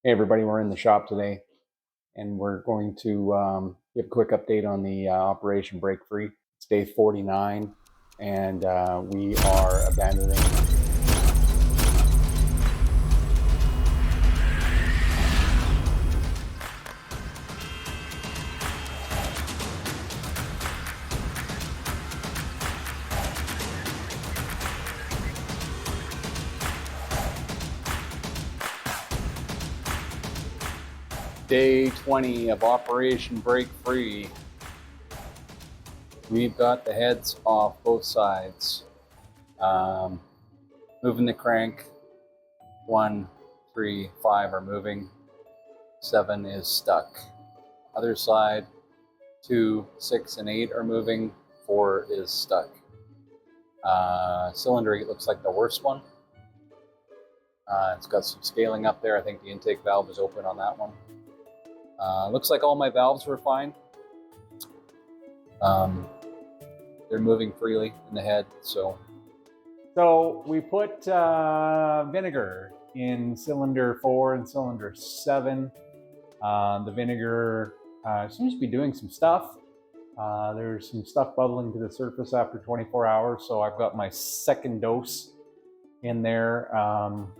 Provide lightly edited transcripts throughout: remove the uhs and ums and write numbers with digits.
Hey everybody, we're in the shop today and we're going to give a quick update on the Operation Break Free. It's day 49 and we are abandoning day 20 of Operation Break Free. We've got the heads off both sides. Moving the crank. 1, 3, 5 are moving. 7 is stuck. Other side, 2, 6, and 8 are moving. 4 is stuck. Cylinder 8 looks like the worst one. It's got some scaling up there. I think the intake valve is open on that one. Looks like all my valves were fine. They're moving freely in the head, so we put vinegar in cylinder 4 and cylinder 7. The vinegar seems to be doing some stuff. There's some stuff bubbling to the surface after 24 hours, so I've got my second dose in there.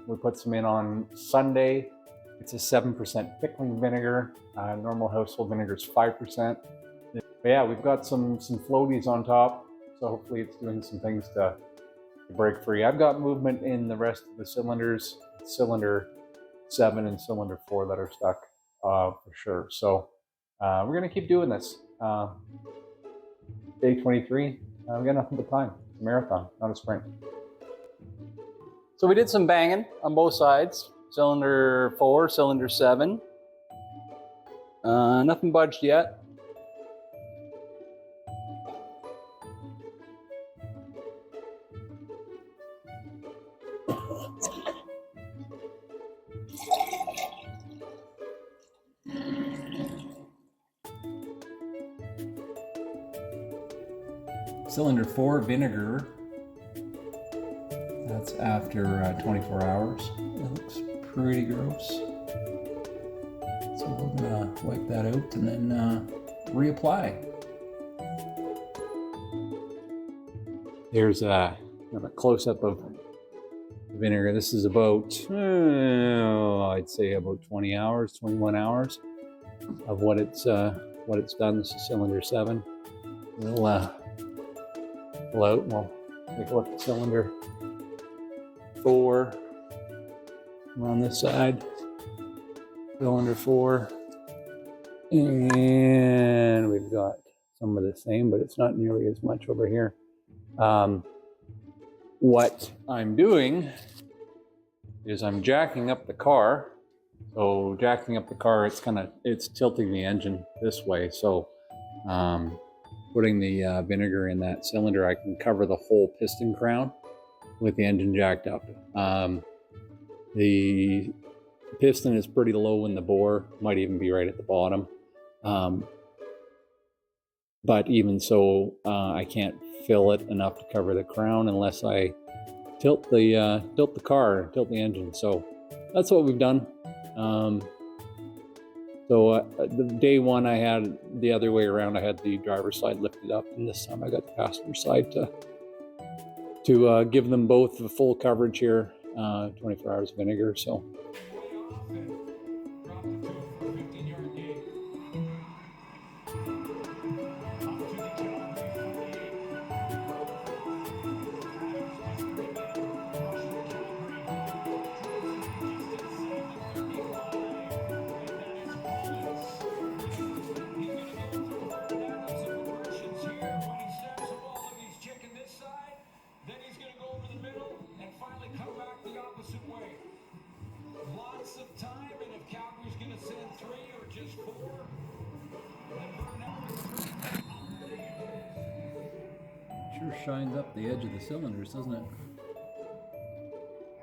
We put some in on Sunday. It's a 7% pickling vinegar. Normal household vinegar is 5%. But yeah, we've got some floaties on top, so hopefully it's doing some things to break free. I've got movement in the rest of the cylinders, cylinder 7 and cylinder 4 that are stuck for sure. So we're gonna keep doing this. Day 23, we got nothing but time. It's a marathon, not a sprint. So we did some banging on both sides. Cylinder 4, cylinder 7. Nothing budged yet. Cylinder 4 vinegar. That's after 24 hours. It looks pretty gross. So we're gonna wipe that out and then reapply. There's a close-up of the vinegar. This is about, I'd say about 20 hours, 21 hours of what it's done. This is cylinder 7. We'll pull out and we'll take a look at cylinder 4. We're on this side, cylinder 4, and we've got some of the same, but it's not nearly as much over here. What I'm doing is I'm jacking up the car. So jacking up the car, it's tilting the engine this way. So putting the vinegar in that cylinder, I can cover the whole piston crown with the engine jacked up. The piston is pretty low in the bore, might even be right at the bottom. But even so, I can't fill it enough to cover the crown unless I tilt the car, tilt the engine. So that's what we've done. The day one I had the other way around. I had the driver's side lifted up, and this time I got the passenger side to give them both the full coverage here. 24 hours of vinegar, so. Lots of time, and if Calgary's going to send 3 or just 4, Sure shines up the edge of the cylinders, doesn't it?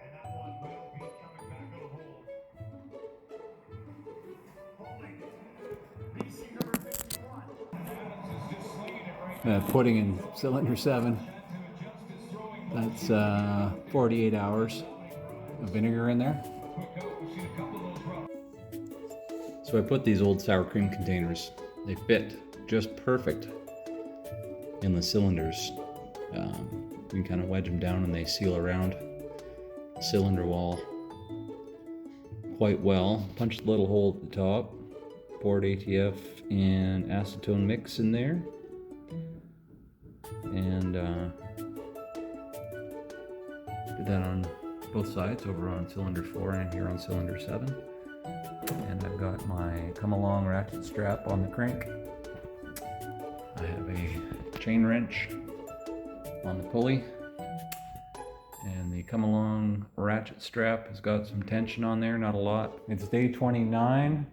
and that one will be coming back on hold. Holding. Putting in cylinder 7. That's 48 hours of vinegar in there. So I put these old sour cream containers. They fit just perfect in the cylinders. You can kind of wedge them down and they seal around the cylinder wall quite well. Punched a little hole at the top, poured ATF and acetone mix in there, and did that on both sides, over on cylinder 4 and here on cylinder 7. And I've got my come along ratchet strap on the crank. I have a chain wrench on the pulley, and the come along ratchet strap has got some tension on there, not a lot. It's day 29.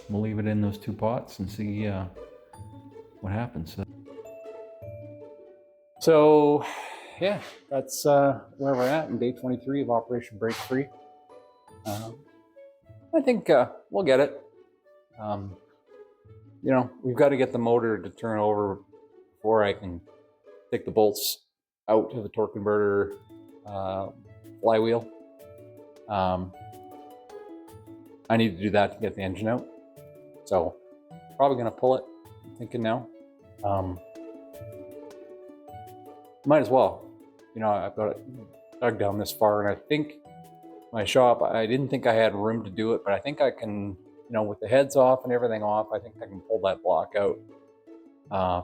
We'll leave it in those 2 pots and see what happens. So yeah, that's where we're at in day 23 of Operation Break Free. I think we'll get it. You know, we've got to get the motor to turn over before I can take the bolts out of the torque converter flywheel. I need to do that to get the engine out. So probably gonna pull it, I'm thinking now. Might as well. You know, I've got it dug down this far, and I think my shop, I didn't think I had room to do it, but I think I can, you know, with the heads off and everything off, I think I can pull that block out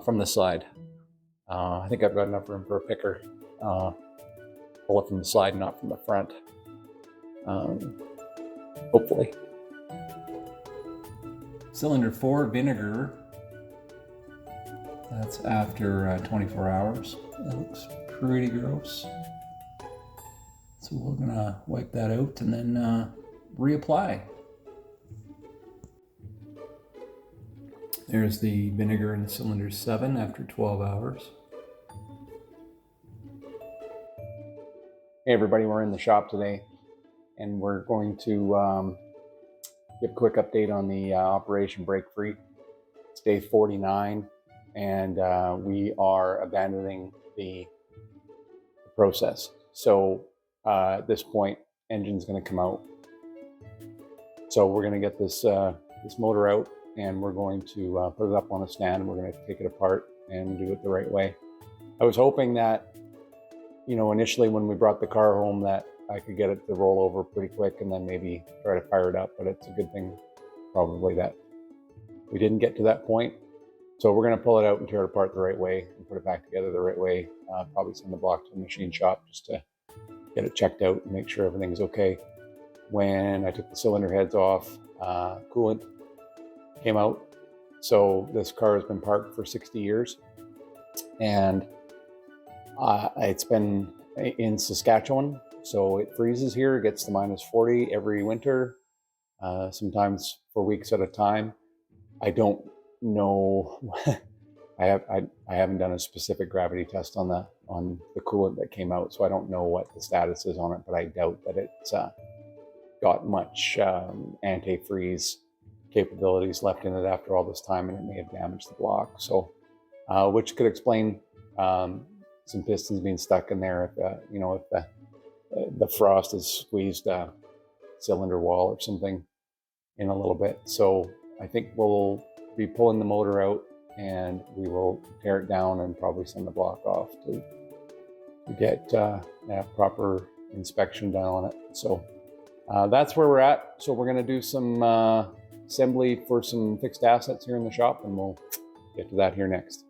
from the side. I think I've got enough room for a picker. Pull it from the side, not from the front. Hopefully. Cylinder 4 vinegar. That's after 24 hours. That looks pretty gross. So we're gonna wipe that out and then reapply. There's the vinegar in cylinder 7 after 12 hours. Hey everybody, we're in the shop today and we're going to give a quick update on the Operation Break Free. It's day 49 and we are abandoning the process. So at this point, engine's going to come out. So we're going to get this this motor out, and we're going to put it up on a stand, and we're going to take it apart and do it the right way. I was hoping that, you know, initially when we brought the car home, that I could get it to roll over pretty quick and then maybe try to fire it up, but it's a good thing probably that we didn't get to that point. So we're going to pull it out and tear it apart the right way and put it back together the right way. Probably send the block to the machine shop just to get it checked out and make sure everything's okay. When I took the cylinder heads off, coolant came out. So this car has been parked for 60 years. And it's been in Saskatchewan. So it freezes here, it gets to -40 every winter, sometimes for weeks at a time. I don't know. I haven't done a specific gravity test on the coolant that came out, so I don't know what the status is on it, but I doubt that it's got much antifreeze capabilities left in it after all this time, and it may have damaged the block. So, which could explain some pistons being stuck in there if you know, if the frost has squeezed a cylinder wall or something in a little bit. So I think we'll be pulling the motor out, and we will tear it down and probably send the block off to get that proper inspection done on it. So that's where we're at. So we're going to do some assembly for some fixed assets here in the shop, and we'll get to that here next.